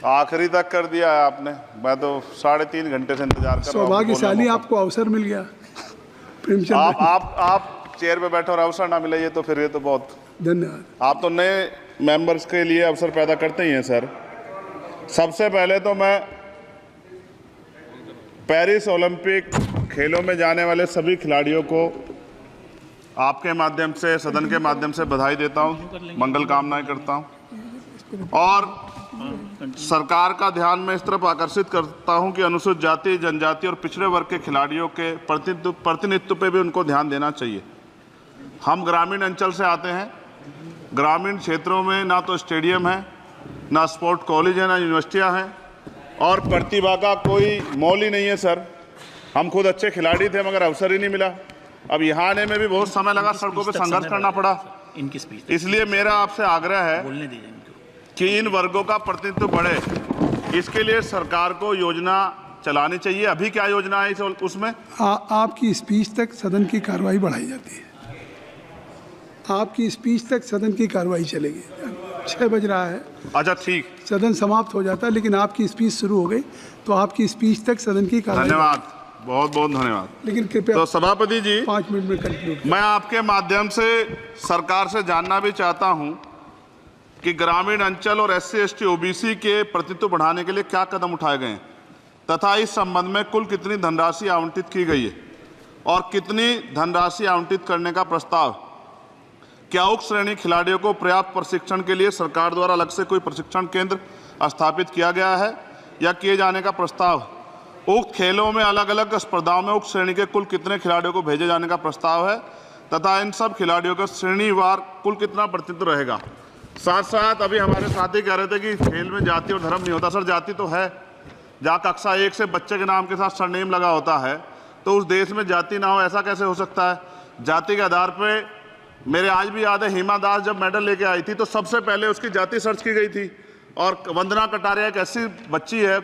आखिरी तक कर दिया है आपने। मैं तो 3.5 घंटे से इंतजार कर रहा हूँ। सौभाग्यशाली आपको अवसर मिल गया प्रेमचंद। आप चेयर पे बैठे और अवसर ना मिले, ये तो फिर ये तो बहुत धन्यवाद। आप तो नए मेंबर्स के लिए अवसर पैदा करते ही हैं सर। सबसे पहले तो मैं पेरिस ओलंपिक खेलों में जाने वाले सभी खिलाड़ियों को आपके माध्यम से, सदन के माध्यम से बधाई देता हूं, मंगल कामनाएं करता हूं और सरकार का ध्यान में इस तरफ आकर्षित करता हूं कि अनुसूचित जाति, जनजाति और पिछड़े वर्ग के खिलाड़ियों के प्रतिनिधित्व पे भी उनको ध्यान देना चाहिए। हम ग्रामीण अंचल से आते हैं। ग्रामीण क्षेत्रों में ना तो स्टेडियम है, ना स्पोर्ट कॉलेज है, ना यूनिवर्सिटियां हैं और प्रतिभा का कोई मोल ही नहीं है सर। हम खुद अच्छे खिलाड़ी थे मगर अवसर ही नहीं मिला। अब यहाँ आने में भी बहुत समय लगा, सड़कों पे संघर्ष करना पड़ा। इसलिए मेरा आपसे आग्रह है कि इन वर्गों का प्रतिनिधित्व बढ़े। इसके लिए सरकार को योजना चलानी चाहिए। अभी क्या योजना है उसमें? आपकी स्पीच तक सदन की कार्रवाई बढ़ाई जाती है। आपकी स्पीच तक सदन की कार्रवाई चलेगी। 6 बज रहा है। अच्छा ठीक, सदन समाप्त हो जाता है, लेकिन आपकी स्पीच शुरू हो गई तो आपकी स्पीच तक सदन की कार्रवाई। धन्यवाद, बहुत बहुत धन्यवाद। लेकिन कृपया तो सभापति जी 5 मिनट में कंक्लूड। मैं आपके माध्यम से सरकार से जानना भी चाहता हूं कि ग्रामीण अंचल और SC ST OBC के प्रतिनिधित्व बढ़ाने के लिए क्या कदम उठाए गए हैं तथा इस संबंध में कुल कितनी धनराशि आवंटित की गई है और कितनी धनराशि आवंटित करने का प्रस्ताव। क्या उक्त श्रेणी खिलाड़ियों को पर्याप्त प्रशिक्षण के लिए सरकार द्वारा अलग से कोई प्रशिक्षण केंद्र स्थापित किया गया है या किए जाने का प्रस्ताव। उक्त खेलों में अलग अलग स्पर्धाओं में उक्त श्रेणी के कुल कितने खिलाड़ियों को भेजे जाने का प्रस्ताव है तथा इन सब खिलाड़ियों का श्रेणीवार कुल कितना प्रतिनिधित्व रहेगा। साथ साथ अभी हमारे साथी कह रहे थे कि खेल में जाति और धर्म नहीं होता। सर जाति तो है। जहाँ कक्षा 1 से बच्चे के नाम के साथ सरनेम लगा होता है तो उस देश में जाति ना हो, ऐसा कैसे हो सकता है? जाति के आधार पर मेरे आज भी याद है, हिमा दास जब मेडल लेके आई थी तो सबसे पहले उसकी जाति सर्च की गई थी। और वंदना कटारिया एक ऐसी बच्ची है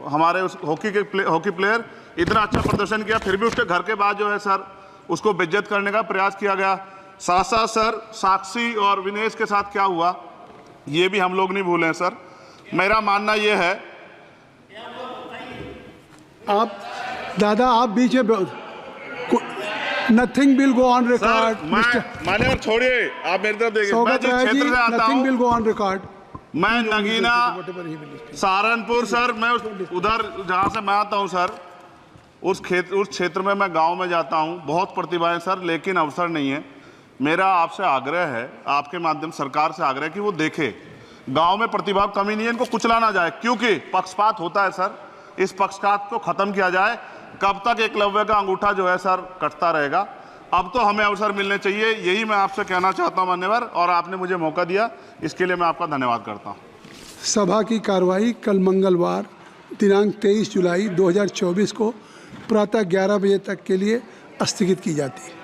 हमारे उस हॉकी प्लेयर, इतना अच्छा प्रदर्शन किया, फिर भी उसके घर के बाद जो है सर उसको बेइज्जत करने का प्रयास किया गया। साथ साथ सर साक्षी और विनेश के साथ क्या हुआ ये भी हम लोग नहीं भूलें सर। मेरा मानना ये है, आप दादा आप बीच में nothing will go on record. माने और छोड़िए, आप मेरी तरफ देखिए। मैं जिस क्षेत्र से आता हूं, nothing will go on record. मैं नगीना सहारनपुर सर, मैं उधर जहाँ से मैं आता हूँ सर, उस क्षेत्र में मैं गांव में जाता हूँ। बहुत प्रतिभाएं सर, लेकिन अवसर नहीं है। मेरा आपसे आग्रह है, आपके माध्यम सरकार से आग्रह है कि वो देखे गांव में प्रतिभा कमी नहीं है, इनको कुचला ना जाए क्योंकि पक्षपात होता है सर। इस पक्षपात को खत्म किया जाए। कब तक एकलव्य का अंगूठा जो है सर कटता रहेगा? अब तो हमें अवसर मिलने चाहिए। यही मैं आपसे कहना चाहता हूं मान्यवर, और आपने मुझे मौका दिया इसके लिए मैं आपका धन्यवाद करता हूं। सभा की कार्रवाई कल मंगलवार दिनांक 23 जुलाई 2024 को प्रातः 11 बजे तक के लिए स्थगित की जाती है।